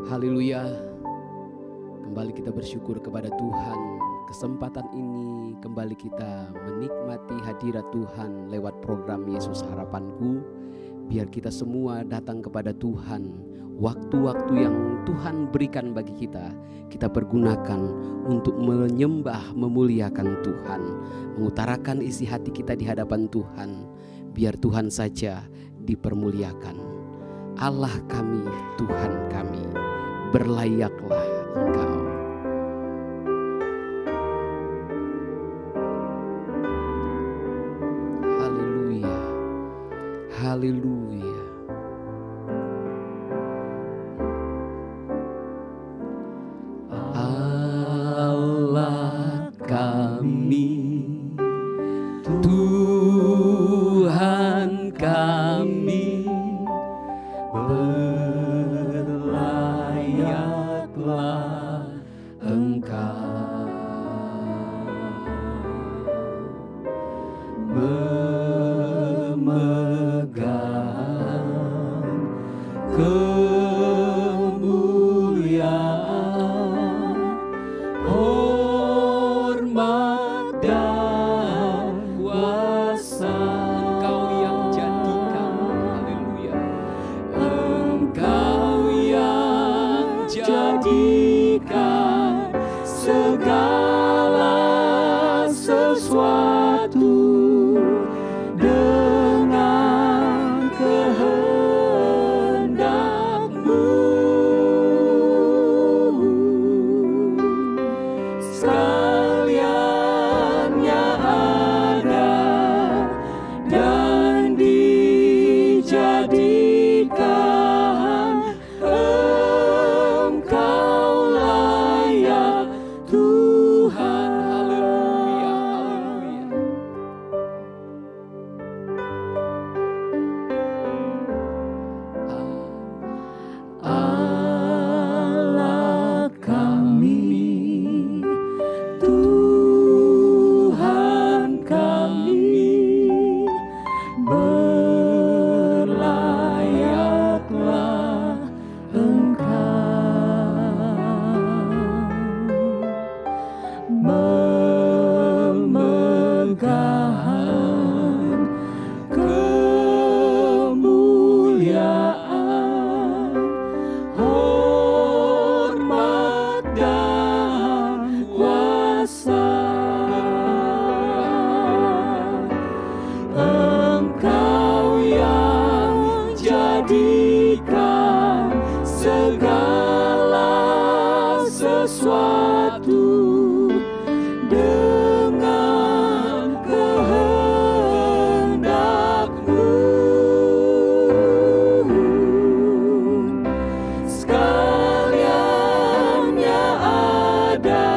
Haleluya. Kembali kita bersyukur kepada Tuhan. Kesempatan ini kembali kita menikmati hadirat Tuhan lewat program Yesus Harapanku. Biar kita semua datang kepada Tuhan. Waktu-waktu yang Tuhan berikan bagi kita, kita pergunakan untuk menyembah, memuliakan Tuhan. Mengutarakan isi hati kita di hadapan Tuhan. Biar Tuhan saja dipermuliakan. Allah kami, Tuhan kami, berlayaklah Engkau. Haleluya, haleluya. Allah kami, Tuhan kami, berlayaklah Engkau, memegang kemuliaan, hormat dan kuasa. Engkau yang jadikan, haleluya, Engkau yang jadikan segala sesuatu dengan kehendak-Mu. Sekaliannya ada dan dijadikan, Engkau layak Tuhan. Haleluya, haleluya. Allah kami, Tuhan kami, berlayaklah Engkau, memegang kemuliaan, hormat dan kuasa. Engkau yang jadikan segala sesuatu dengan kehendak-Mu. Sekaliannya ada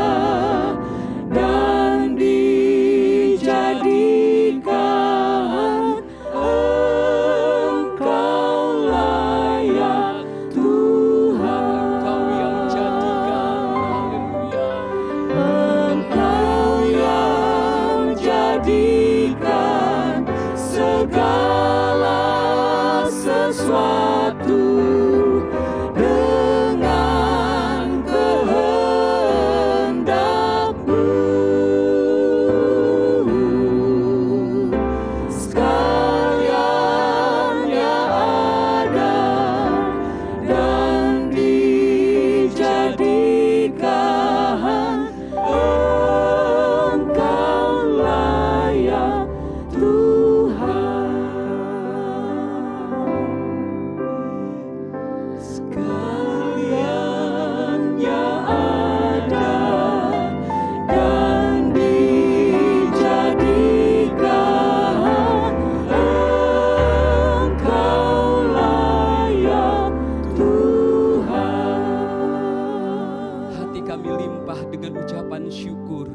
dan dijadikan, Engkau layak Tuhan. Engkau yang jadikan, haleluya. Engkau yang jadikan segala sesuatu dengan kehendak-Mu. Sekaliannya ada dan dijadikan, Engkau layak Tuhan. Sekaliannya ada dan dijadikan, Engkau layak Tuhan. Hati kami limpah dengan ucapan syukur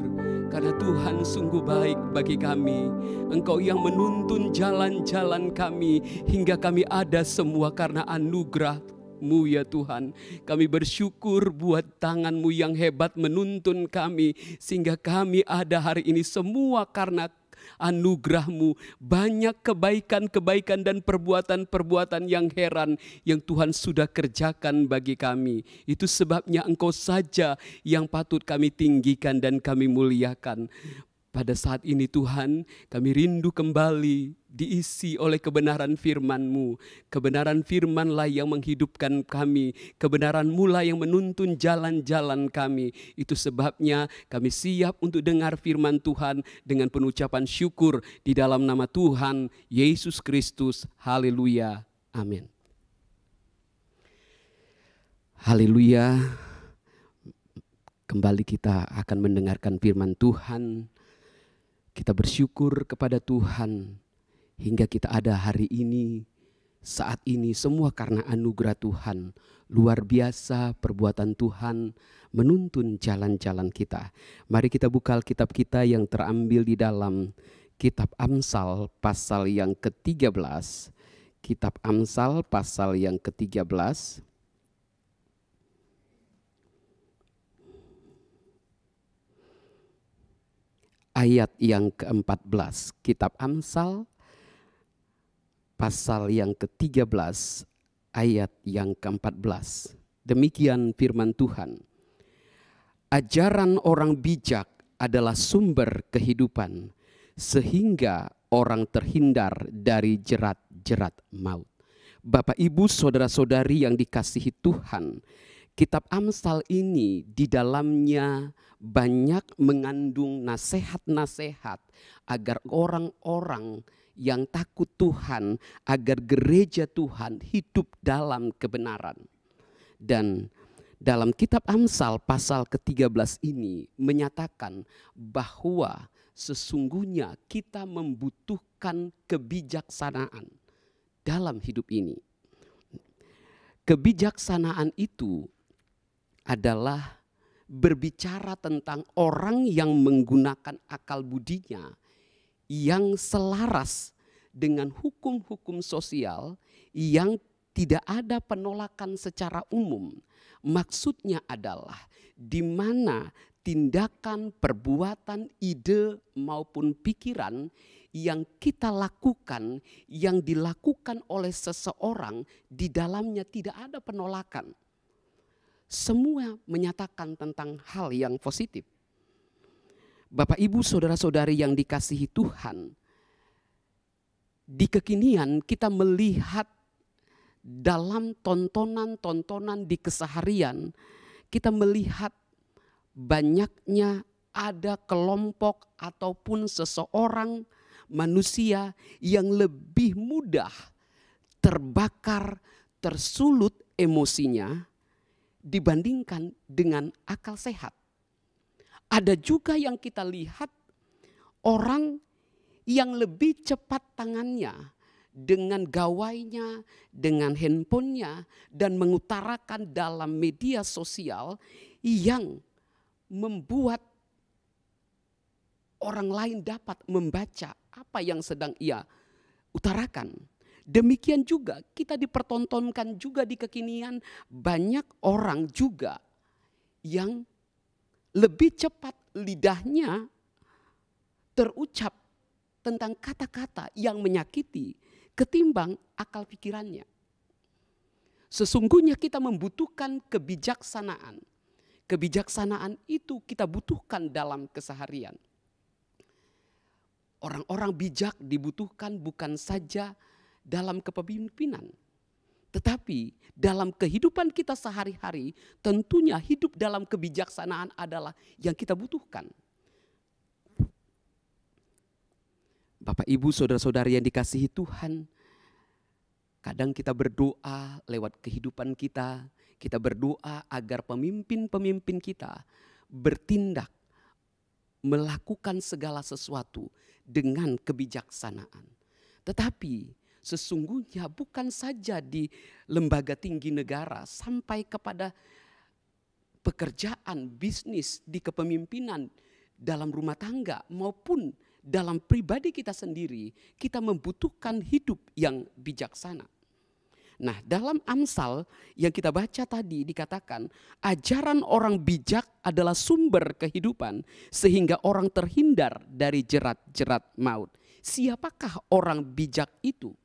karena Tuhan sungguh baik bagi kami. Engkau yang menuntun jalan-jalan kami hingga kami ada semua karena anugerah-Mu ya Tuhan. Kami bersyukur buat tangan-Mu yang hebat menuntun kami sehingga kami ada hari ini semua karena anugerah-Mu, banyak kebaikan-kebaikan dan perbuatan-perbuatan yang heran yang Tuhan sudah kerjakan bagi kami. Itu sebabnya Engkau saja yang patut kami tinggikan dan kami muliakan. Pada saat ini Tuhan, kami rindu kembali diisi oleh kebenaran firman-Mu. Kebenaran firman-lah yang menghidupkan kami. Kebenaran-Mu lah yang menuntun jalan-jalan kami. Itu sebabnya kami siap untuk dengar firman Tuhan dengan penucapan syukur di dalam nama Tuhan Yesus Kristus. Haleluya. Amin. Haleluya. Kembali kita akan mendengarkan firman Tuhan. Kita bersyukur kepada Tuhan hingga kita ada hari ini, saat ini, semua karena anugerah Tuhan. Luar biasa perbuatan Tuhan menuntun jalan-jalan kita. Mari kita buka Alkitab kita yang terambil di dalam Kitab Amsal pasal yang ke-13. Kitab Amsal pasal yang ke-13. Ayat yang ke-14, Kitab Amsal pasal yang ke-13, ayat yang ke-14. Demikian firman Tuhan. Ajaran orang bijak adalah sumber kehidupan, sehingga orang terhindar dari jerat-jerat maut. Bapak, Ibu, saudara-saudari yang dikasihi Tuhan, Kitab Amsal ini di dalamnya banyak mengandung nasihat-nasihat agar orang-orang yang takut Tuhan, agar gereja Tuhan hidup dalam kebenaran. Dan dalam Kitab Amsal pasal ke-13 ini menyatakan bahwa sesungguhnya kita membutuhkan kebijaksanaan dalam hidup ini. Kebijaksanaan itu adalah berbicara tentang orang yang menggunakan akal budinya yang selaras dengan hukum-hukum sosial yang tidak ada penolakan secara umum. Maksudnya adalah di mana tindakan, perbuatan, ide maupun pikiran yang kita lakukan, yang dilakukan oleh seseorang, di dalamnya tidak ada penolakan. Semua menyatakan tentang hal yang positif. Bapak, Ibu, saudara-saudari yang dikasihi Tuhan, di kekinian kita melihat dalam tontonan-tontonan di keseharian, kita melihat banyaknya ada kelompok ataupun seseorang manusia yang lebih mudah terbakar, tersulut emosinya dibandingkan dengan akal sehat. Ada juga yang kita lihat orang yang lebih cepat tangannya dengan gawainya, dengan handphonenya, dan mengutarakan dalam media sosial yang membuat orang lain dapat membaca apa yang sedang ia utarakan. Demikian juga kita dipertontonkan juga di kekinian, banyak orang juga yang lebih cepat lidahnya terucap tentang kata-kata yang menyakiti ketimbang akal pikirannya. Sesungguhnya kita membutuhkan kebijaksanaan. Kebijaksanaan itu kita butuhkan dalam keseharian. Orang-orang bijak dibutuhkan bukan saja dalam kepemimpinan, tetapi dalam kehidupan kita sehari-hari, tentunya hidup dalam kebijaksanaan adalah yang kita butuhkan. Bapak, Ibu, saudara-saudari yang dikasihi Tuhan, kadang kita berdoa lewat kehidupan kita, kita berdoa agar pemimpin-pemimpin kita bertindak, melakukan segala sesuatu dengan kebijaksanaan. Tetapi sesungguhnya bukan saja di lembaga tinggi negara sampai kepada pekerjaan, bisnis, di kepemimpinan, dalam rumah tangga maupun dalam pribadi kita sendiri, kita membutuhkan hidup yang bijaksana. Nah, dalam Amsal yang kita baca tadi dikatakan, ajaran orang bijak adalah sumber kehidupan sehingga orang terhindar dari jerat-jerat maut. Siapakah orang bijak itu?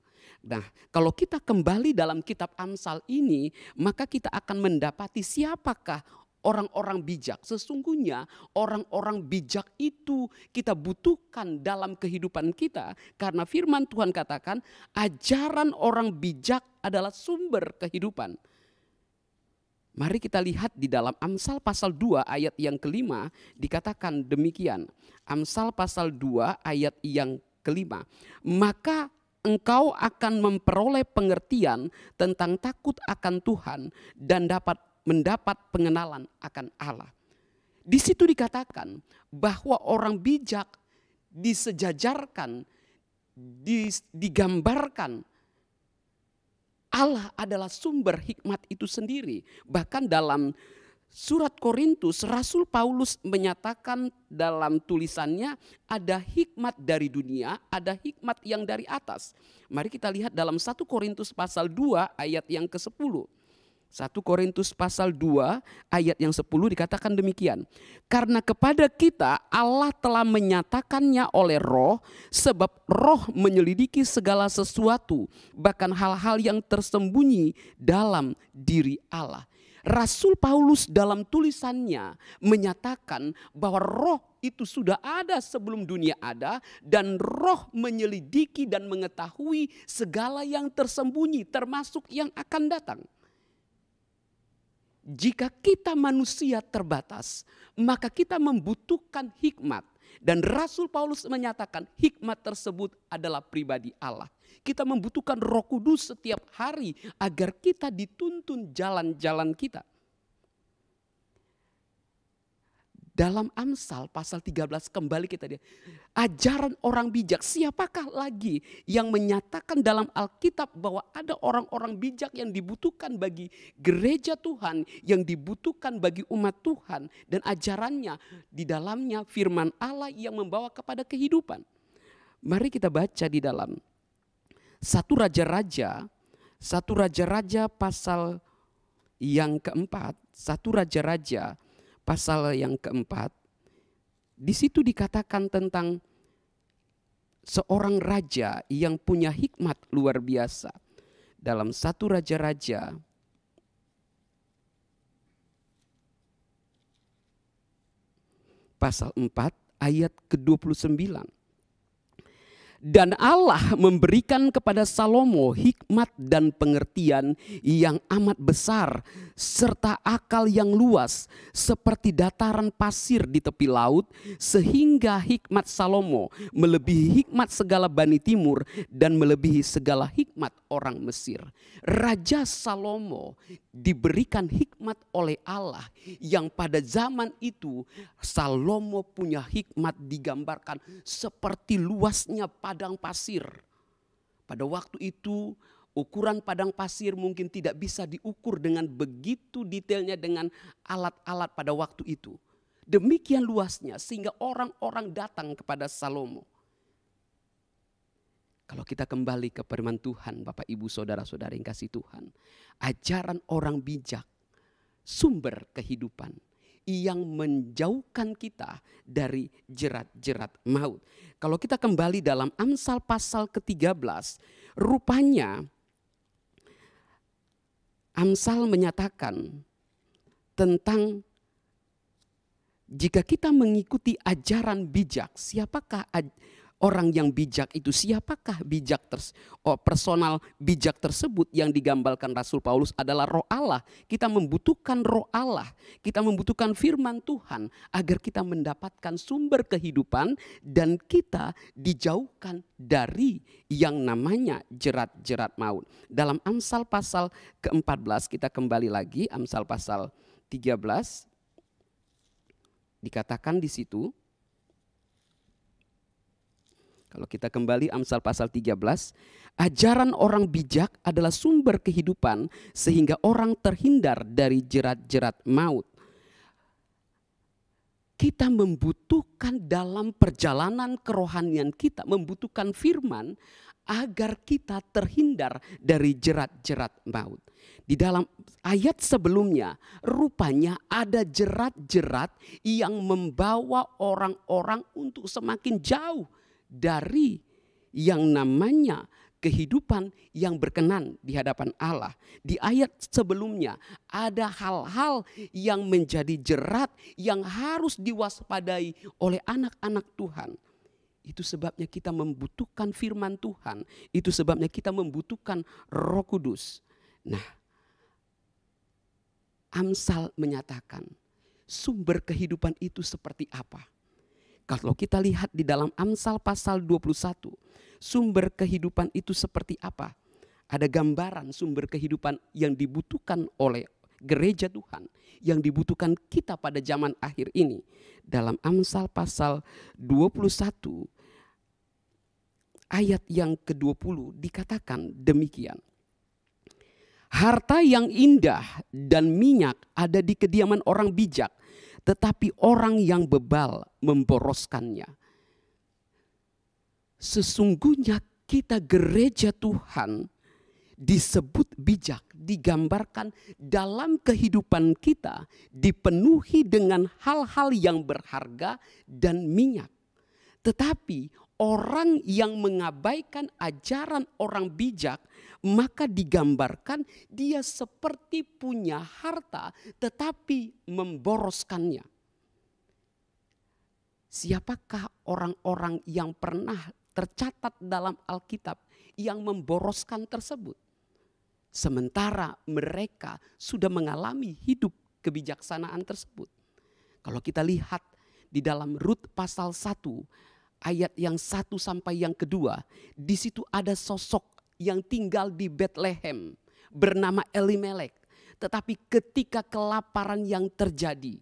Nah, kalau kita kembali dalam kitab Amsal ini, maka kita akan mendapati siapakah orang-orang bijak. Sesungguhnya orang-orang bijak itu kita butuhkan dalam kehidupan kita. Karena firman Tuhan katakan ajaran orang bijak adalah sumber kehidupan. Mari kita lihat di dalam Amsal pasal 2 ayat yang kelima dikatakan demikian. Amsal pasal 2 ayat yang kelima. Maka engkau akan memperoleh pengertian tentang takut akan Tuhan dan mendapat pengenalan akan Allah. Di situ dikatakan bahwa orang bijak disejajarkan, digambarkan Allah adalah sumber hikmat itu sendiri. Bahkan dalam surat Korintus, Rasul Paulus menyatakan dalam tulisannya ada hikmat dari dunia, ada hikmat yang dari atas. Mari kita lihat dalam 1 Korintus pasal 2 ayat yang ke-10. 1 Korintus pasal 2 ayat yang 10 dikatakan demikian. Karena kepada kita Allah telah menyatakannya oleh Roh, sebab Roh menyelidiki segala sesuatu, bahkan hal-hal yang tersembunyi dalam diri Allah. Rasul Paulus dalam tulisannya menyatakan bahwa Roh itu sudah ada sebelum dunia ada, dan Roh menyelidiki dan mengetahui segala yang tersembunyi termasuk yang akan datang. Jika kita manusia terbatas, maka kita membutuhkan hikmat. Dan Rasul Paulus menyatakan hikmat tersebut adalah pribadi Allah. Kita membutuhkan Roh Kudus setiap hari agar kita dituntun jalan-jalan kita. Dalam Amsal pasal 13 kembali kita lihat. Ajaran orang bijak, siapakah lagi yang menyatakan dalam Alkitab bahwa ada orang-orang bijak yang dibutuhkan bagi gereja Tuhan, yang dibutuhkan bagi umat Tuhan, dan ajarannya di dalamnya firman Allah yang membawa kepada kehidupan. Mari kita baca di dalam 1 Raja-Raja pasal yang keempat, 1 Raja-Raja pasal yang keempat, di situ dikatakan tentang seorang raja yang punya hikmat luar biasa. Dalam 1 Raja-Raja pasal 4 ayat ke-29. Dan Allah memberikan kepada Salomo hikmat dan pengertian yang amat besar serta akal yang luas seperti dataran pasir di tepi laut, sehingga hikmat Salomo melebihi hikmat segala Bani Timur dan melebihi segala hikmat orang Mesir. Raja Salomo diberikan hikmat oleh Allah yang pada zaman itu Salomo punya hikmat digambarkan seperti luasnya padang pasir. Pada waktu itu ukuran padang pasir mungkin tidak bisa diukur dengan begitu detailnya dengan alat-alat pada waktu itu. Demikian luasnya sehingga orang-orang datang kepada Salomo. Kalau kita kembali ke firman Tuhan, Bapak Ibu Saudara-saudara yang kasih Tuhan, ajaran orang bijak, sumber kehidupan yang menjauhkan kita dari jerat-jerat maut. Kalau kita kembali dalam Amsal pasal ke-13, rupanya Amsal menyatakan tentang jika kita mengikuti ajaran bijak, siapakah orang yang bijak itu? Siapakah personal bijak tersebut yang digambarkan Rasul Paulus adalah Roh Allah. Kita membutuhkan Roh Allah. Kita membutuhkan firman Tuhan agar kita mendapatkan sumber kehidupan dan kita dijauhkan dari yang namanya jerat-jerat maut. Dalam Amsal pasal ke-14 kita kembali lagi, Amsal pasal 13 dikatakan di situ. Kalau kita kembali Amsal pasal 13, ajaran orang bijak adalah sumber kehidupan sehingga orang terhindar dari jerat-jerat maut. kita membutuhkan dalam perjalanan kerohanian kita, membutuhkan firman agar kita terhindar dari jerat-jerat maut. Di dalam ayat sebelumnya, rupanya ada jerat-jerat yang membawa orang-orang untuk semakin jauh dari yang namanya kehidupan yang berkenan di hadapan Allah. Di ayat sebelumnya ada hal-hal yang menjadi jerat yang harus diwaspadai oleh anak-anak Tuhan. Itu sebabnya kita membutuhkan firman Tuhan. Itu sebabnya kita membutuhkan Roh Kudus. Nah, Amsal menyatakan sumber kehidupan itu seperti apa? Kalau kita lihat di dalam Amsal pasal 21, sumber kehidupan itu seperti apa? Ada gambaran sumber kehidupan yang dibutuhkan oleh gereja Tuhan, yang dibutuhkan kita pada zaman akhir ini. Dalam Amsal pasal 21 ayat yang ke-20 dikatakan demikian. Harta yang indah dan minyak ada di kediaman orang bijak, tetapi orang yang bebal memboroskannya. Sesungguhnya kita gereja Tuhan disebut bijak, digambarkan dalam kehidupan kita dipenuhi dengan hal-hal yang berharga dan minyak. Tetapi orang yang mengabaikan ajaran orang bijak, maka digambarkan dia seperti punya harta tetapi memboroskannya. Siapakah orang-orang yang pernah tercatat dalam Alkitab yang memboroskan tersebut? Sementara mereka sudah mengalami hidup kebijaksanaan tersebut. Kalau kita lihat di dalam Rut pasal 1 ayat yang 1 sampai yang kedua, di situ ada sosok yang tinggal di Bethlehem bernama Elimelek. Tetapi ketika kelaparan yang terjadi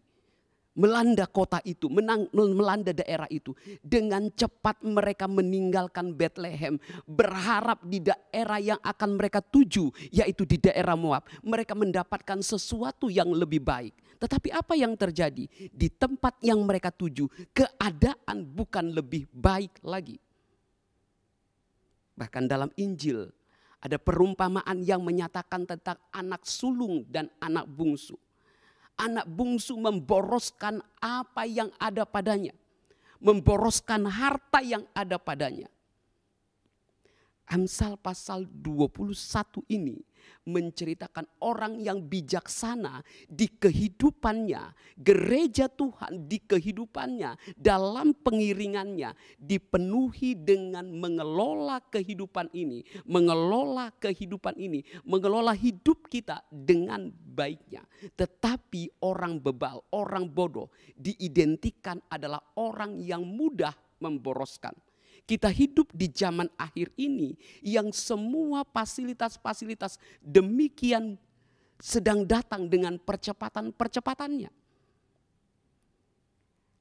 melanda kota itu, melanda daerah itu, dengan cepat mereka meninggalkan Bethlehem, berharap di daerah yang akan mereka tuju, yaitu di daerah Moab, mereka mendapatkan sesuatu yang lebih baik. Tetapi apa yang terjadi? Di tempat yang mereka tuju, keadaan bukan lebih baik lagi. Bahkan dalam Injil ada perumpamaan yang menyatakan tentang anak sulung dan anak bungsu. Anak bungsu memboroskan apa yang ada padanya, memboroskan harta yang ada padanya. Amsal pasal 21 ini menceritakan orang yang bijaksana di kehidupannya, gereja Tuhan di kehidupannya, dalam pengiringannya dipenuhi dengan mengelola kehidupan ini, mengelola hidup kita dengan baiknya. Tetapi orang bebal, orang bodoh diidentikan adalah orang yang mudah memboroskan. Kita hidup di zaman akhir ini yang semua fasilitas-fasilitas demikian sedang datang dengan percepatan-percepatannya.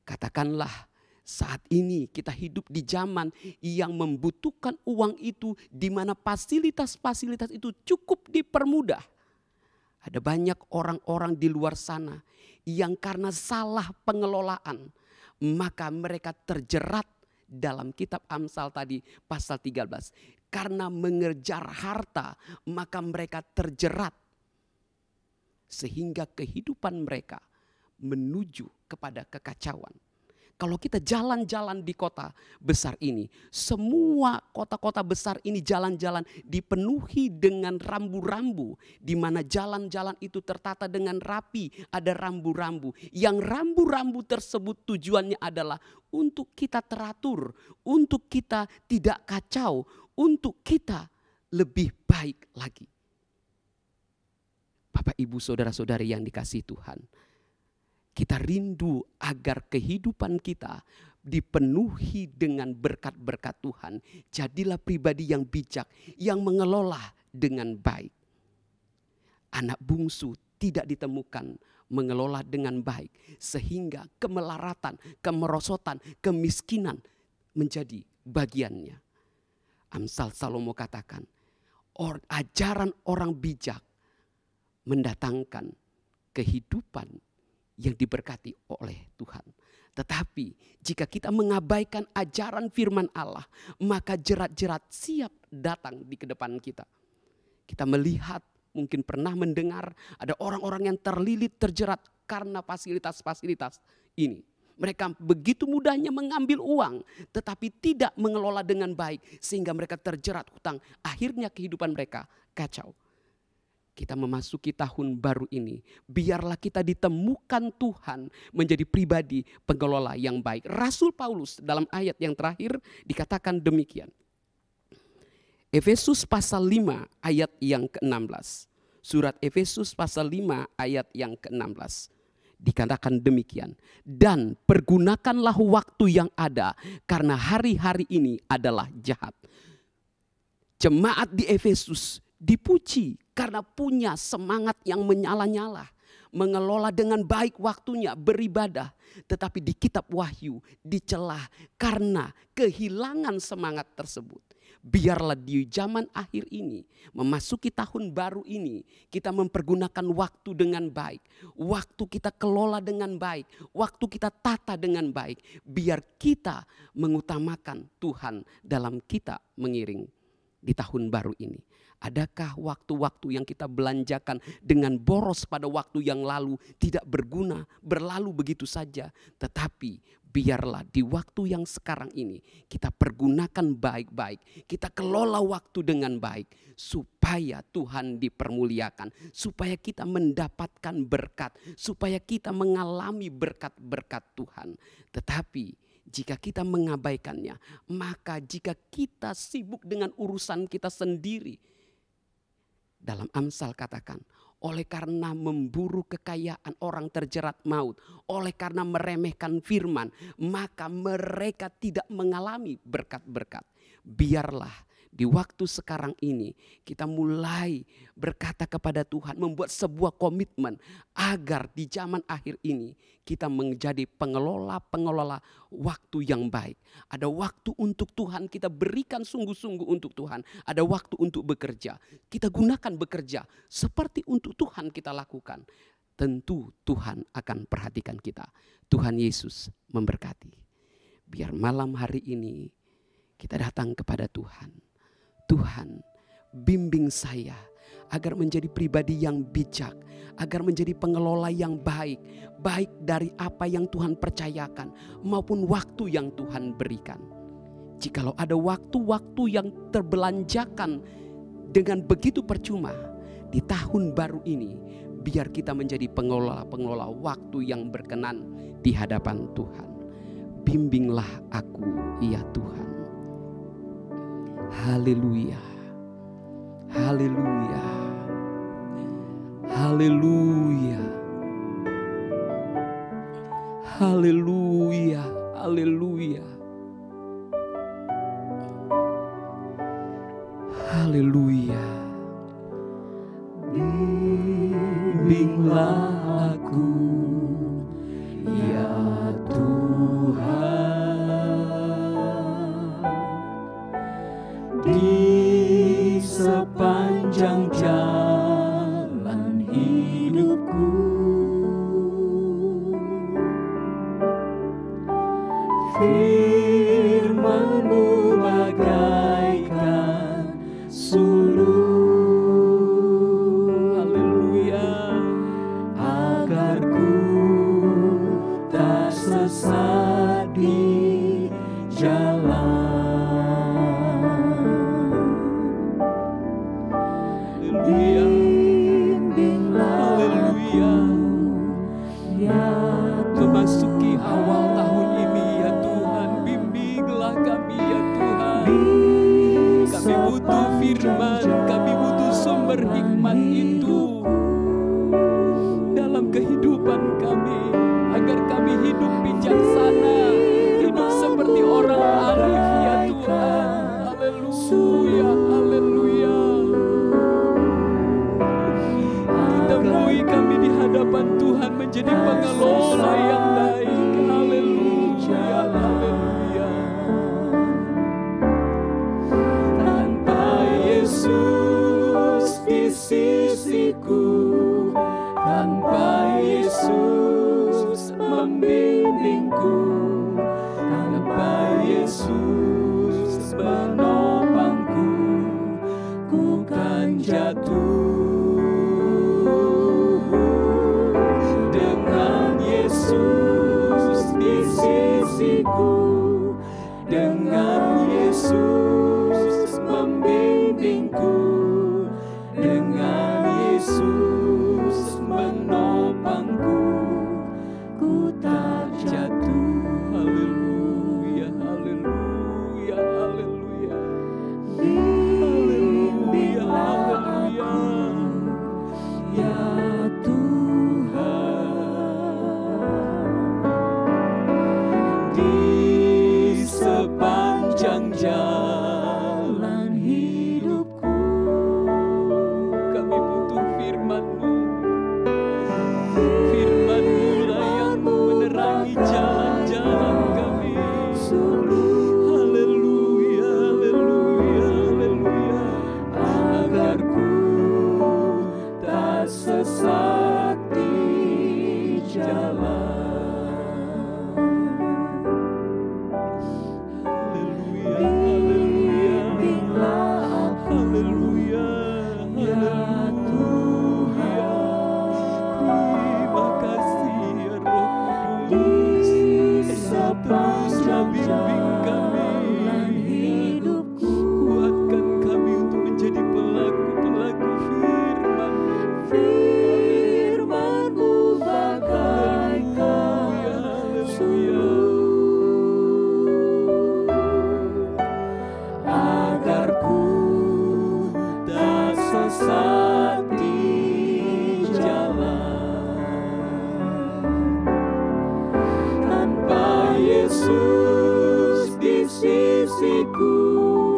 Katakanlah saat ini kita hidup di zaman yang membutuhkan uang itu, di mana fasilitas-fasilitas itu cukup dipermudah. Ada banyak orang-orang di luar sana yang karena salah pengelolaan, maka mereka terjerat dalam kitab Amsal tadi pasal 13. Karena mengejar harta, maka mereka terjerat. Sehingga kehidupan mereka menuju kepada kekacauan. Kalau kita jalan-jalan di kota besar ini, semua kota-kota besar ini jalan-jalan dipenuhi dengan rambu-rambu, di mana jalan-jalan itu tertata dengan rapi, ada rambu-rambu. Yang rambu-rambu tersebut tujuannya adalah untuk kita teratur, untuk kita tidak kacau, untuk kita lebih baik lagi. Bapak, Ibu, saudara-saudari yang dikasihi Tuhan, kita rindu agar kehidupan kita dipenuhi dengan berkat-berkat Tuhan. Jadilah pribadi yang bijak, yang mengelola dengan baik. Anak bungsu tidak ditemukan mengelola dengan baik, sehingga kemelaratan, kemerosotan, kemiskinan menjadi bagiannya. Amsal Salomo katakan, ajaran orang bijak mendatangkan kehidupan yang diberkati oleh Tuhan. Tetapi jika kita mengabaikan ajaran firman Allah, maka jerat-jerat siap datang di kedepan kita. Kita melihat, mungkin pernah mendengar ada orang-orang yang terlilit terjerat karena fasilitas-fasilitas ini. Mereka begitu mudahnya mengambil uang, tetapi tidak mengelola dengan baik, sehingga mereka terjerat hutang. Akhirnya kehidupan mereka kacau. Kita memasuki tahun baru ini, biarlah kita ditemukan Tuhan menjadi pribadi pengelola yang baik. Rasul Paulus dalam ayat yang terakhir dikatakan demikian. Efesus pasal 5 ayat yang ke-16. Surat Efesus pasal 5 ayat yang ke-16. Dikatakan demikian. Dan pergunakanlah waktu yang ada, karena hari-hari ini adalah jahat. Jemaat di Efesus dipuji karena punya semangat yang menyala-nyala. Mengelola dengan baik waktunya beribadah. Tetapi di kitab Wahyu dicelah karena kehilangan semangat tersebut. Biarlah di zaman akhir ini, memasuki tahun baru ini, kita mempergunakan waktu dengan baik. Waktu kita kelola dengan baik. Waktu kita tata dengan baik. Biar kita mengutamakan Tuhan dalam kita mengiring di tahun baru ini. Adakah waktu-waktu yang kita belanjakan dengan boros pada waktu yang lalu tidak berguna, berlalu begitu saja. Tetapi biarlah di waktu yang sekarang ini kita pergunakan baik-baik. Kita kelola waktu dengan baik supaya Tuhan dipermuliakan. Supaya kita mendapatkan berkat. Supaya kita mengalami berkat-berkat Tuhan. Tetapi jika kita mengabaikannya, maka jika kita sibuk dengan urusan kita sendiri, dalam Amsal katakan, oleh karena memburu kekayaan orang terjerat maut, oleh karena meremehkan firman, maka mereka tidak mengalami berkat-berkat. Biarlah di waktu sekarang ini kita mulai berkata kepada Tuhan, membuat sebuah komitmen agar di zaman akhir ini kita menjadi pengelola waktu yang baik. Ada waktu untuk Tuhan, kita berikan sungguh-sungguh untuk Tuhan. Ada waktu untuk bekerja, kita gunakan bekerja seperti untuk Tuhan kita lakukan. Tentu Tuhan akan perhatikan kita. Tuhan Yesus memberkati. Biar malam hari ini kita datang kepada Tuhan. Tuhan, bimbing saya agar menjadi pribadi yang bijak, agar menjadi pengelola yang baik, baik dari apa yang Tuhan percayakan maupun waktu yang Tuhan berikan. Jikalau ada waktu-waktu yang terbelanjakan dengan begitu percuma di tahun baru ini, biar kita menjadi pengelola waktu yang berkenan di hadapan Tuhan. Bimbinglah aku, ya Tuhan. Haleluya, haleluya, haleluya, haleluya, haleluya, haleluya. Bimbinglah aku, ya Tuhan, di sepanjang jalan hidupku. Firman-Mu bagaikan sulur, haleluya, agar ku tak sesat di jalan. Memasuki awal tahun ini, ya Tuhan, bimbinglah kami, ya Tuhan. Kami butuh firman, kami butuh sumber hikmat itu dalam kehidupan kami, agar kami hidup bijaksana, hidup seperti orang arif, ya Tuhan. Haleluya, haleluya. Temui kami di hadapan Tuhan menjadi pengelola yang baik. Haleluya, haleluya. Tanpa Yesus di sisiku, tanpa Yesus membimbingku, membimbingku, dengan Yesus menopangku, ku tak jatuh. Haleluya, haleluya, haleluya. Bimbinglah aku, ya Tuhan, di sepanjang jalan hidupku. Kami butuh firman-Mu. Firman-Mu lah yang menerangi jalan-jalan kami. Haleluya, haleluya, haleluya. Agar ku tak sesat di jalan. Haleluya, haleluya. Bimbinglah aku, haleluya, ya Tuhan. Terima kasih ya Roh Kudus. Teruslah bimbing kami, hidupku. Kuatkan kami untuk menjadi pelaku-pelaku firman-Mu. Firman-Mu bagaikan sumber, agar ku tak sesat di jalan. Tanpa Yesus di sisiku,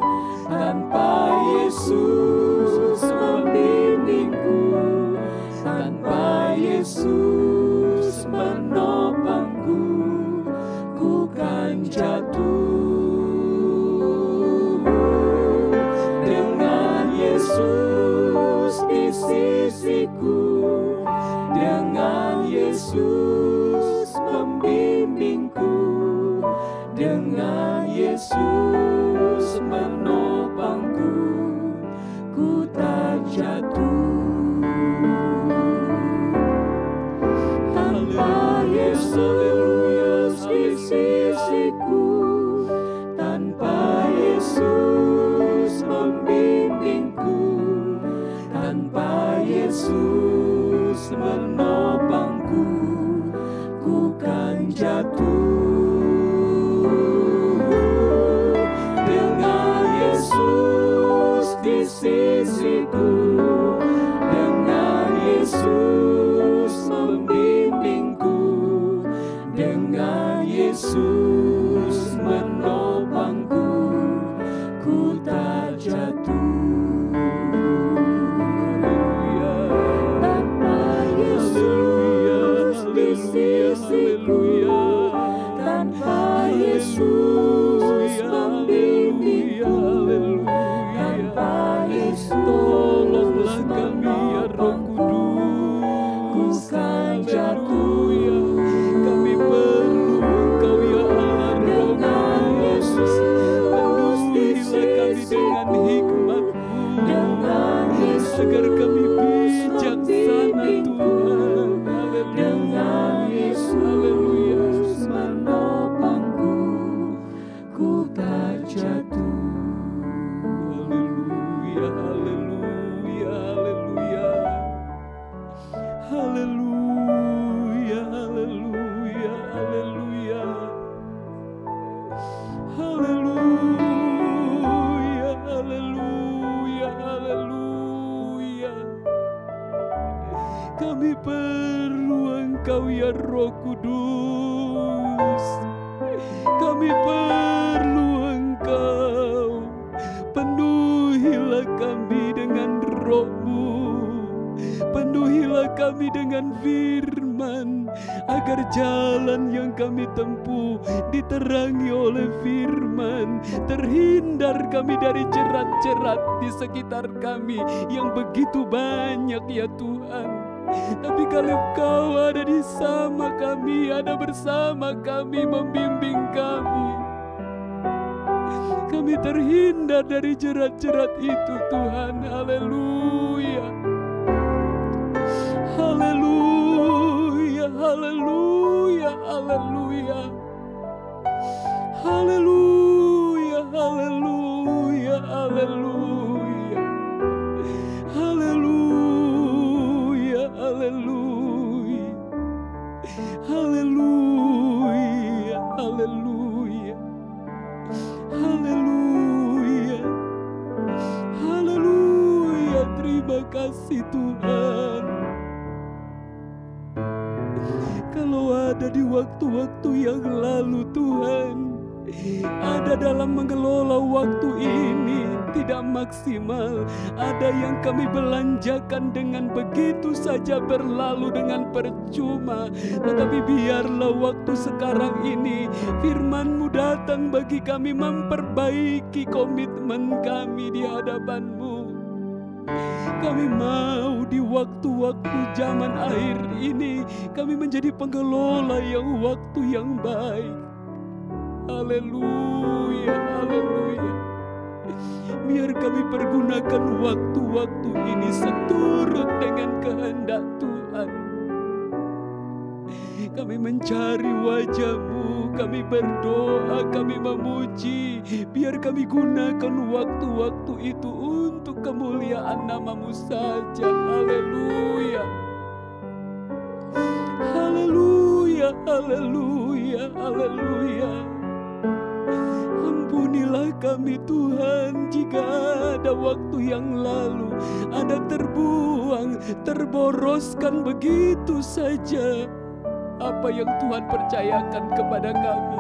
tanpa Yesus membimbingku, tanpa Yesus menopangku, ku kan jatuh. Dengan Yesus di sisiku, dengan Yesus membimbingku, dengan Yesus menopangku, ku tak jatuh. Tanpa Yesus di sisiku, tanpa Yesus membimbingku, tanpa Yesus menopangku, ku kan jatuh. Dengan Yesus di sisiku, dengan Yesus membimbingku, dengan Yesus menopangku, ku tak jatuh. Haleluya. Tanpa Yesus di sisiku, tanpa Yesus membimbingku, tanpa Yesus tolonglah kami ya Roh Kudus. Ku kan jatuh. Kami perlu Engkau ya Allah Roh Kudus. Penuhilah kami dengan hikmat-Mu, agar kami bijaksana Tuhan. Dengan Yesus menopangku, ku tak jatuh. Haleluya, haleluya, haleluya. Haleluya, haleluya, haleluya. Haleluya, haleluya, haleluya. Kami perlu Engkau ya Roh Kudus. Kami perlu Engkau. Penuhilah kami dengan Roh-Mu. Penuhilah kami dengan firman, agar jalan yang kami tempuh diterangi oleh firman. Terhindar kami dari jerat-jerat di sekitar kami yang begitu banyak ya Tuhan. Tapi kalau Kau ada di sama kami, ada bersama kami, membimbing kami, kami terhindar dari jerat-jerat itu Tuhan. Haleluya. Haleluya, haleluya, haleluya. Haleluya, haleluya, haleluya. kasih Tuhan. Kalau ada di waktu-waktu yang lalu Tuhan, ada dalam mengelola waktu ini tidak maksimal, ada yang kami belanjakan dengan begitu saja berlalu dengan percuma. Tetapi biarlah waktu sekarang ini firman-Mu datang bagi kami, memperbaiki komitmen kami di hadapan-Mu. Kami mau di waktu-waktu zaman akhir ini kami menjadi pengelola yang waktu yang baik. Haleluya, haleluya. Biar kami pergunakan waktu-waktu ini seturut dengan kehendak Tuhan. Kami mencari wajah-Mu, kami berdoa, kami memuji. Biar kami gunakan waktu-waktu itu untuk kemuliaan nama-Mu saja. Haleluya. Haleluya, haleluya, haleluya. Ampunilah kami Tuhan jika ada waktu yang lalu ada terbuang, terboroskan begitu saja apa yang Tuhan percayakan kepada kami.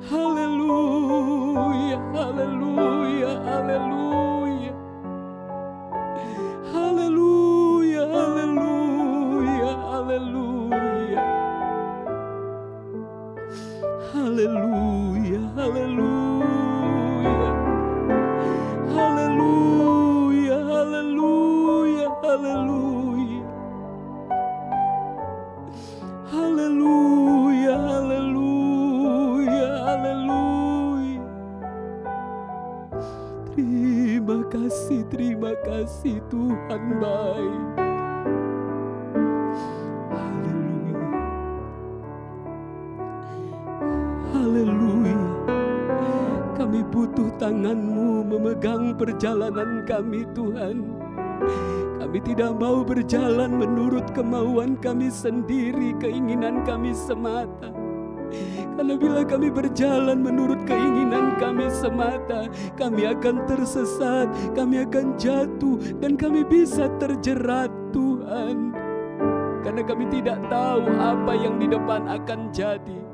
Haleluya, haleluya, haleluya. Haleluya, haleluya, haleluya. Haleluya, haleluya. Haleluya, haleluya, haleluya. Haleluya, haleluya, haleluya. Terima kasih Tuhan baik. Haleluya. Haleluya. Kami butuh tangan-Mu memegang perjalanan kami Tuhan. Kami tidak mau berjalan menurut kemauan kami sendiri, keinginan kami semata. Karena bila kami berjalan menurut keinginan kami semata, kami akan tersesat, kami akan jatuh, dan kami bisa terjerat Tuhan. Karena kami tidak tahu apa yang di depan akan jadi.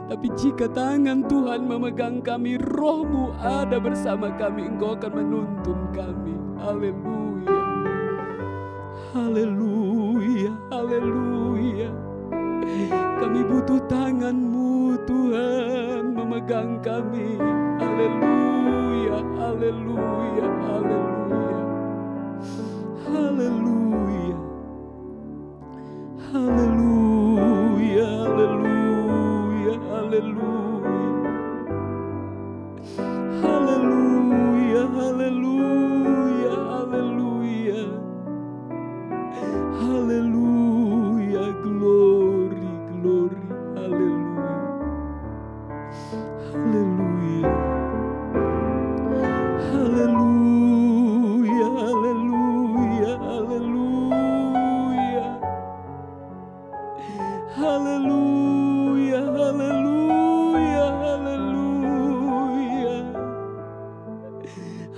Tapi jika tangan Tuhan memegang kami, Roh-Mu ada bersama kami, Engkau akan menuntun kami. Haleluya. Haleluya, haleluya. Kami butuh tangan-Mu Tuhan memegang kami. Haleluya, haleluya, haleluya. Haleluya. Haleluya, haleluya, haleluya. Haleluya, haleluya, haleluya. Haleluya, glory, glory, haleluya. Haleluya. Haleluya, haleluya, haleluya. Haleluya, haleluya, haleluya.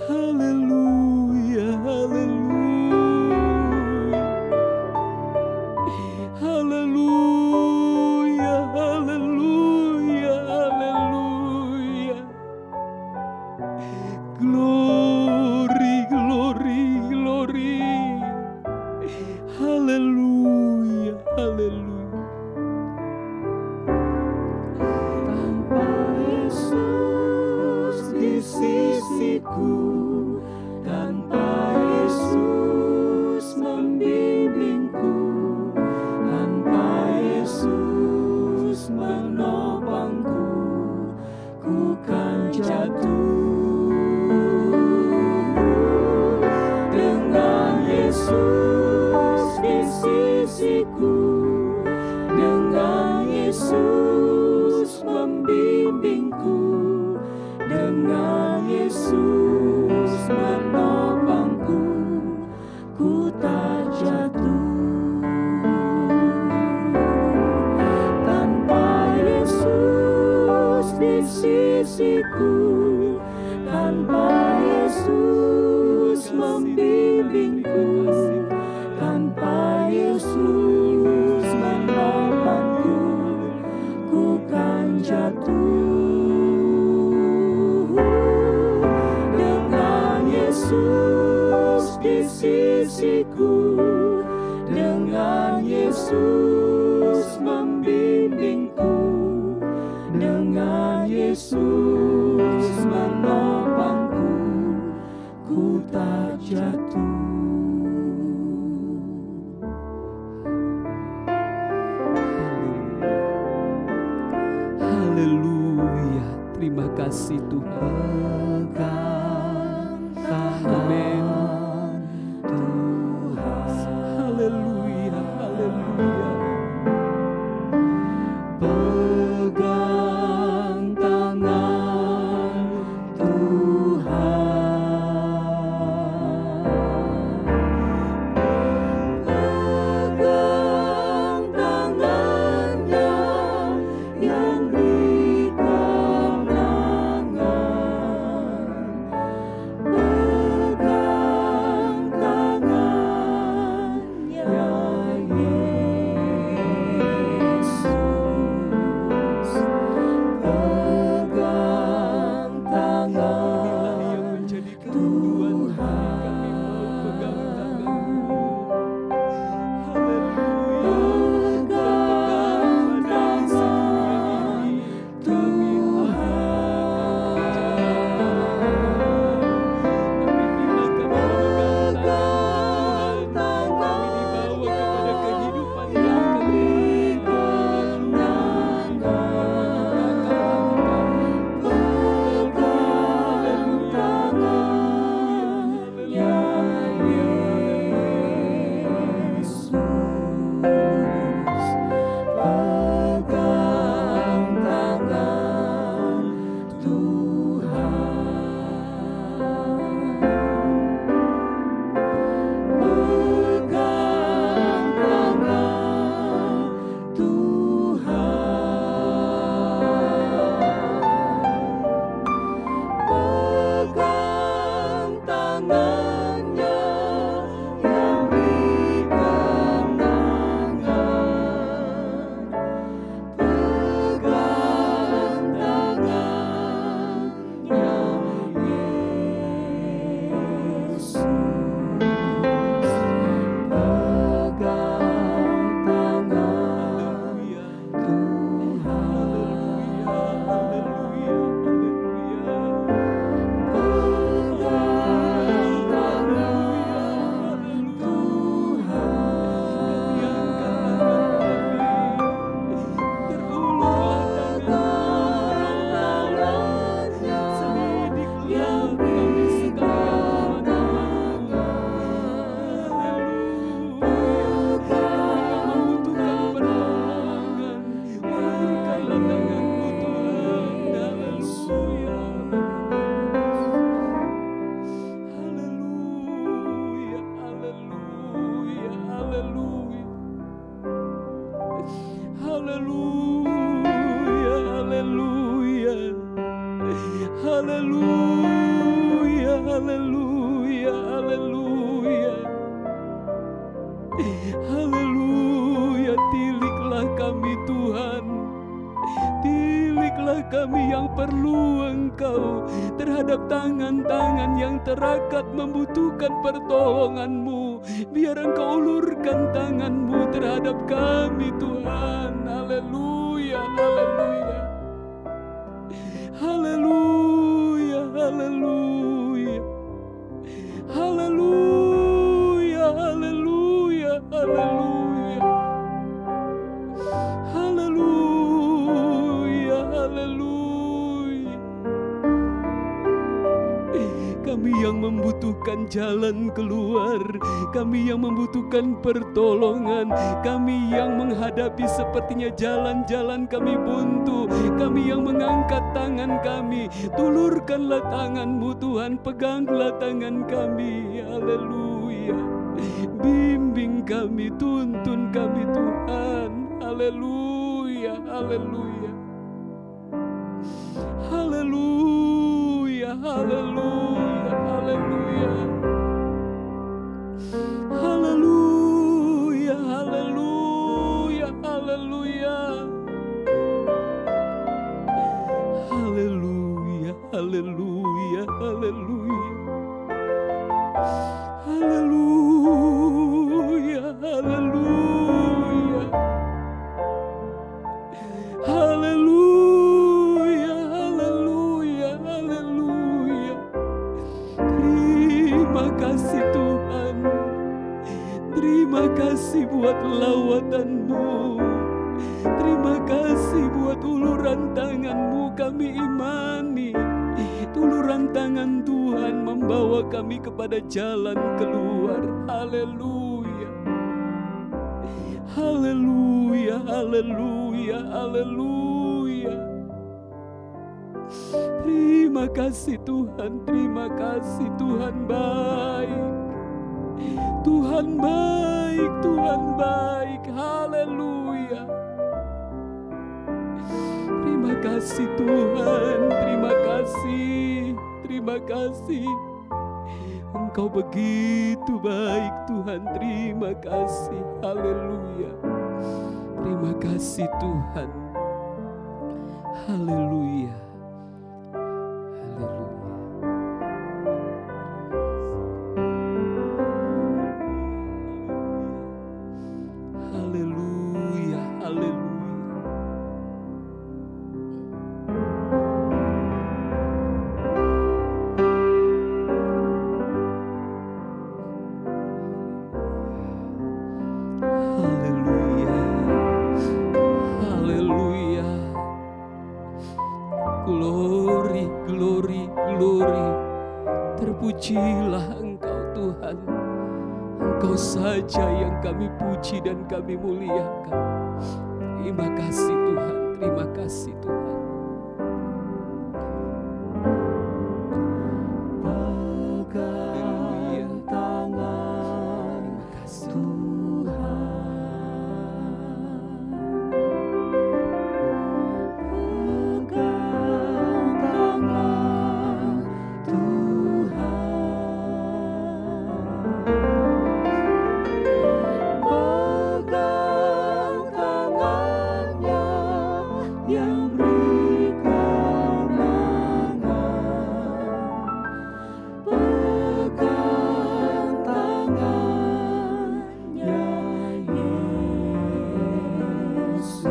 Haleluya, haleluya. Haleluya, haleluya, haleluya. Glory, glory, glory. Haleluya, haleluya. Tanpa Yesus di sisiku, tanpa Yesus membimbingku, tanpa Yesus menopangku, ku kan jatuh. Dengan Yesus di sisiku, dengan Yesus membimbingku, dengan Yesus menopangku, ku tak jatuh. Tanpa Yesus di sisiku, tanpa Yesus membimbingku, kasihku, dengan Yesus membimbingku, dengan Yesus menopangku, ku tak jatuh. Haleluya, terima kasih Tuhan. Amin. Haleluya, haleluya. Pegang tangan Tuhan, pegang tangannya yang beri kemenangan, pegang tangannya Yesus, pegang tangan yang menjadi kerinduan kami mau pegang tangan-Mu. Haleluya. Berpegang pada sedunia ini, Haleluya, haleluya, haleluya. Haleluya, tiliklah kami Tuhan. Tiliklah kami yang perlu Engkau terhadap tangan-tangan yang terakat membutuhkan pertolongan-Mu. Biar Engkau ulurkan tangan-Mu terhadap kami Tuhan. Haleluya, haleluya. Haleluya, haleluya. Haleluya, haleluya, haleluya. Haleluya, haleluya. Kami yang membutuhkan jalan keluar, kami yang membutuhkan pertolongan, kami yang menghadapi sepertinya jalan-jalan kami buntu, kami yang mengangkat tangan kami. Tulurkanlah tangan-Mu Tuhan, peganglah tangan kami. Haleluya. Bimbing kami, tuntun kami Tuhan. Haleluya, haleluya. Haleluya, haleluya, haleluya. Haleluya, haleluya, haleluya. Haleluya, haleluya, haleluya. Haleluya, haleluya. Haleluya, haleluya, haleluya. Terima kasih Tuhan. Terima kasih buat lawatan-Mu. Terima kasih buat uluran tangan-Mu, kami imani. Uluran tangan Tuhan membawa kami kepada jalan keluar. Haleluya. Haleluya, haleluya, haleluya. Terima kasih Tuhan, terima kasih Tuhan baik. Tuhan baik, Tuhan baik. Haleluya. Terima kasih Tuhan, terima kasih, terima kasih. Engkau begitu baik Tuhan, terima kasih. Haleluya. Terima kasih Tuhan. Haleluya. Haleluya. Haleluya, haleluya. Haleluya. Haleluya. Glory, glory, glory. Terpujilah Engkau Tuhan. Engkau saja yang kami puji dan kami muliakan. Terima kasih Tuhan, terima kasih Tuhan. Pegang tangan Tuhan. Pegang tangan Tuhan. Pegang tangannya yang beri kemenangan. Pegang tangannya Yesus.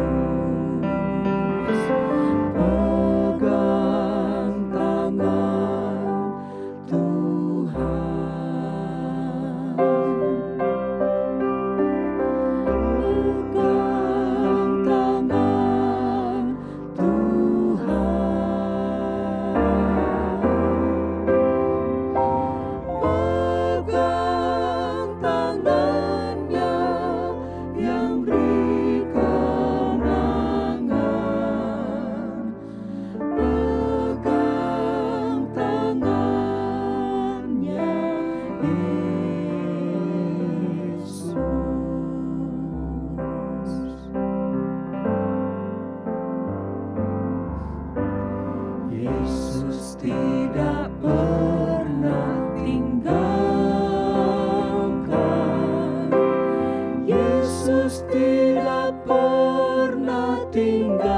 Pegang tangan Tuhan. Pegang tangan Tuhan. Pegang tangannya yang beri kemenangan. Pegang tangannya Yesus. Yesus tidak pernah tinggalkan. Yesus tidak pernah tinggalkan.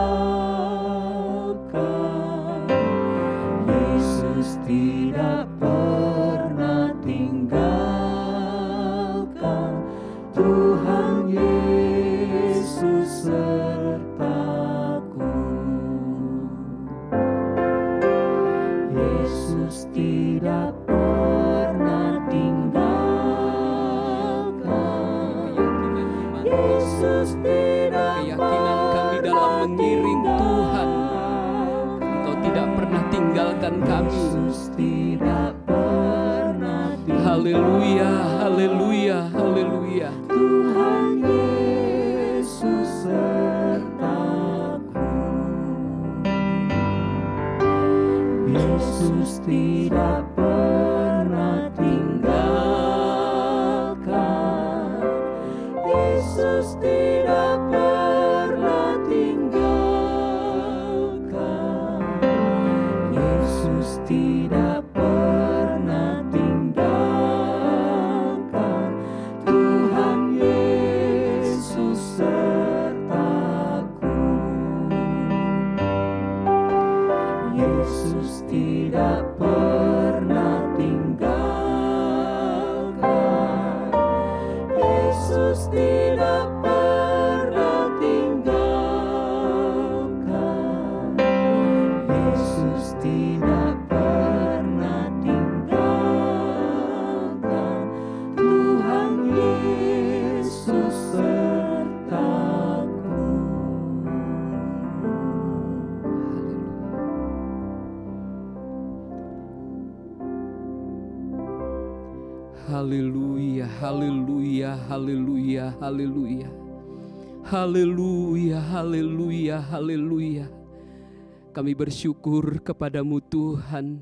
Yesus tidak pernah tinggalkan. Tuhan Yesus sertaku. Yesus tidak pernah tinggalkan. Yesus tidak Keyakinan kami dalam mengiring Tuhan. Engkau tidak pernah tinggalkan kami. Yesus tidak pernah Haleluya, haleluya, haleluya. Tuhan Yesus sertaku. Yesus tidak pernah tinggalkan. Yesus tidak pernah tinggalkan. Yesus tidak pernah tinggalkan. Tuhan Yesus sertaku. Yesus tidak pernah Haleluya, haleluya, haleluya, haleluya. Haleluya, haleluya, haleluya. Kami bersyukur kepadamu Tuhan.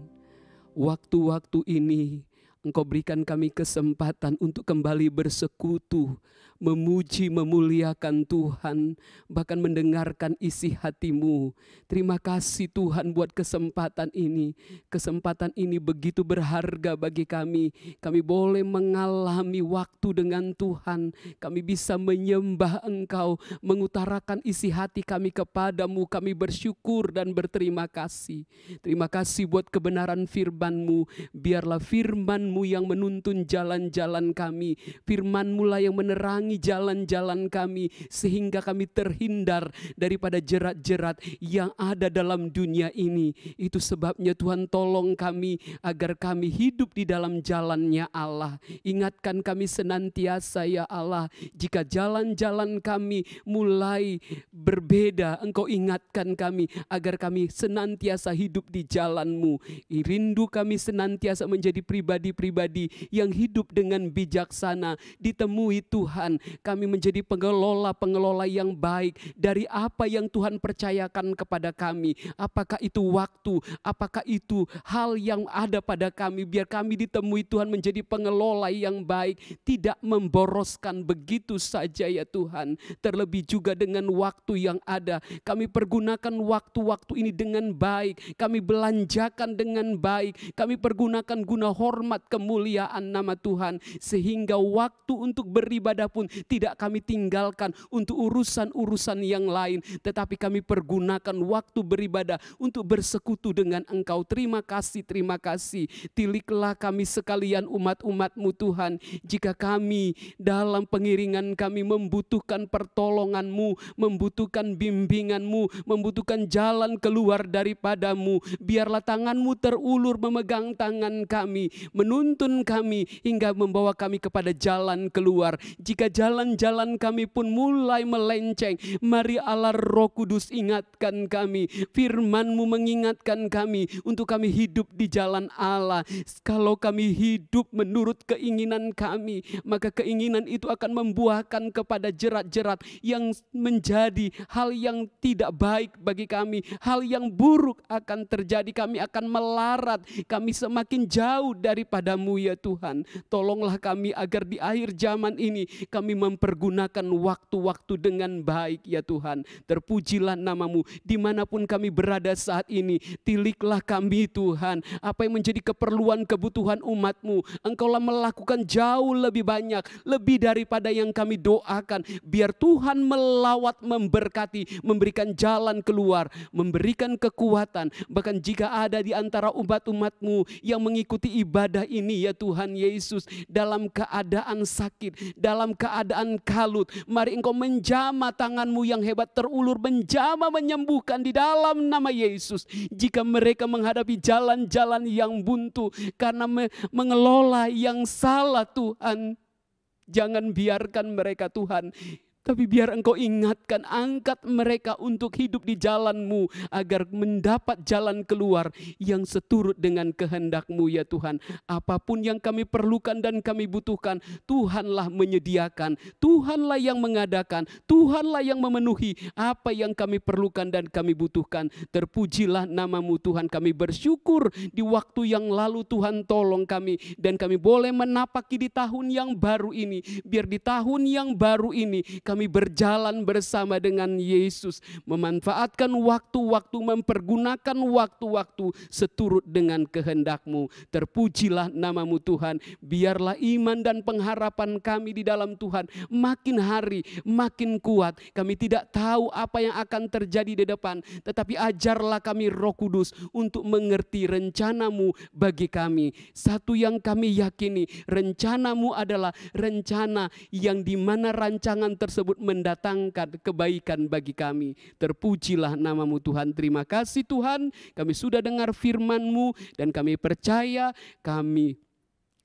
Waktu-waktu ini Engkau berikan kami kesempatan untuk kembali bersekutu, memuji, memuliakan Tuhan, bahkan mendengarkan isi hati-Mu. Terima kasih Tuhan buat kesempatan ini. Kesempatan ini begitu berharga bagi kami. Kami boleh mengalami waktu dengan Tuhan. Kami bisa menyembah Engkau, mengutarakan isi hati kami kepadamu. Kami bersyukur dan berterima kasih. Terima kasih buat kebenaran firman-Mu. Biarlah firman-Mu yang menuntun jalan-jalan kami. Firman-Mu lah yang menerangi jalan-jalan kami, sehingga kami terhindar daripada jerat-jerat yang ada dalam dunia ini. Itu sebabnya Tuhan, tolong kami agar kami hidup di dalam jalan-Nya Allah. Ingatkan kami senantiasa ya Allah, jika jalan-jalan kami mulai berbeda, Engkau ingatkan kami agar kami senantiasa hidup di jalan-Mu. Rindu kami senantiasa menjadi pribadi-pribadi yang hidup dengan bijaksana. Ditemui Tuhan, kami menjadi pengelola-pengelola yang baik dari apa yang Tuhan percayakan kepada kami. Apakah itu waktu, apakah itu hal yang ada pada kami, biar kami ditemui Tuhan menjadi pengelola yang baik, tidak memboroskan begitu saja ya Tuhan. Terlebih juga dengan waktu yang ada, kami pergunakan waktu-waktu ini dengan baik, kami belanjakan dengan baik, kami pergunakan guna hormat kemuliaan nama Tuhan, sehingga waktu untuk beribadah pun tidak kami tinggalkan untuk urusan-urusan yang lain, tetapi kami pergunakan waktu beribadah untuk bersekutu dengan Engkau. Terima kasih, terima kasih. Tiliklah kami sekalian umat-umat-Mu Tuhan, jika kami dalam pengiringan kami membutuhkan pertolongan-Mu, membutuhkan bimbingan-Mu, membutuhkan jalan keluar daripada-Mu, biarlah tangan-Mu terulur memegang tangan kami, menuntun kami hingga membawa kami kepada jalan keluar. Jika jalan-jalan kami pun mulai melenceng, mari Allah Roh Kudus ingatkan kami. Firman-Mu mengingatkan kami untuk kami hidup di jalan Allah. Kalau kami hidup menurut keinginan kami, maka keinginan itu akan membuahkan kepada jerat-jerat yang menjadi hal yang tidak baik bagi kami. Hal yang buruk akan terjadi, kami akan melarat, kami semakin jauh daripada-Mu ya Tuhan. Tolonglah kami agar di akhir zaman ini kami mempergunakan waktu-waktu dengan baik ya Tuhan. Terpujilah nama-Mu dimanapun kami berada saat ini. Tiliklah kami Tuhan, apa yang menjadi keperluan kebutuhan umat-Mu, Engkaulah melakukan jauh lebih banyak, lebih daripada yang kami doakan. Biar Tuhan melawat, memberkati, memberikan jalan keluar, memberikan kekuatan. Bahkan jika ada di antara umat-umat-Mu yang mengikuti ibadah ini ya Tuhan Yesus, dalam keadaan sakit, dalam keadaan kalut, mari Engkau menjamah tangan-Mu yang hebat terulur, menjamah, menyembuhkan di dalam nama Yesus. Jika mereka menghadapi jalan-jalan yang buntu karena mengelola yang salah Tuhan, jangan biarkan mereka Tuhan, tapi biar Engkau ingatkan, angkat mereka untuk hidup di jalan-Mu, agar mendapat jalan keluar yang seturut dengan kehendak-Mu ya Tuhan. Apapun yang kami perlukan dan kami butuhkan, Tuhanlah menyediakan, Tuhanlah yang mengadakan, Tuhanlah yang memenuhi apa yang kami perlukan dan kami butuhkan. Terpujilah nama-Mu Tuhan. Kami bersyukur di waktu yang lalu Tuhan tolong kami, dan kami boleh menapaki di tahun yang baru ini. Biar di tahun yang baru ini kami berjalan bersama dengan Yesus, memanfaatkan waktu-waktu, mempergunakan waktu-waktu seturut dengan kehendak-Mu. Terpujilah nama-Mu Tuhan. Biarlah iman dan pengharapan kami di dalam Tuhan makin hari makin kuat. Kami tidak tahu apa yang akan terjadi di depan, tetapi ajarlah kami Roh Kudus untuk mengerti rencana-Mu bagi kami. Satu yang kami yakini, rencana-Mu adalah rencana yang dimana rancangan tersebut mendatangkan kebaikan bagi kami. Terpujilah nama-Mu Tuhan. Terima kasih Tuhan, kami sudah dengar firman-Mu dan kami percaya kami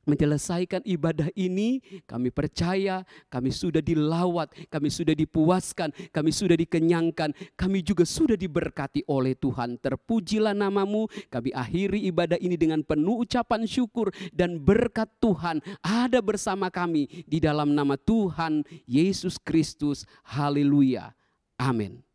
menyelesaikan ibadah ini, kami percaya kami sudah dilawat, kami sudah dipuaskan, kami sudah dikenyangkan, kami juga sudah diberkati oleh Tuhan. Terpujilah namamu. Kami akhiri ibadah ini dengan penuh ucapan syukur, dan berkat Tuhan ada bersama kami di dalam nama Tuhan Yesus Kristus. Haleluya. Amin.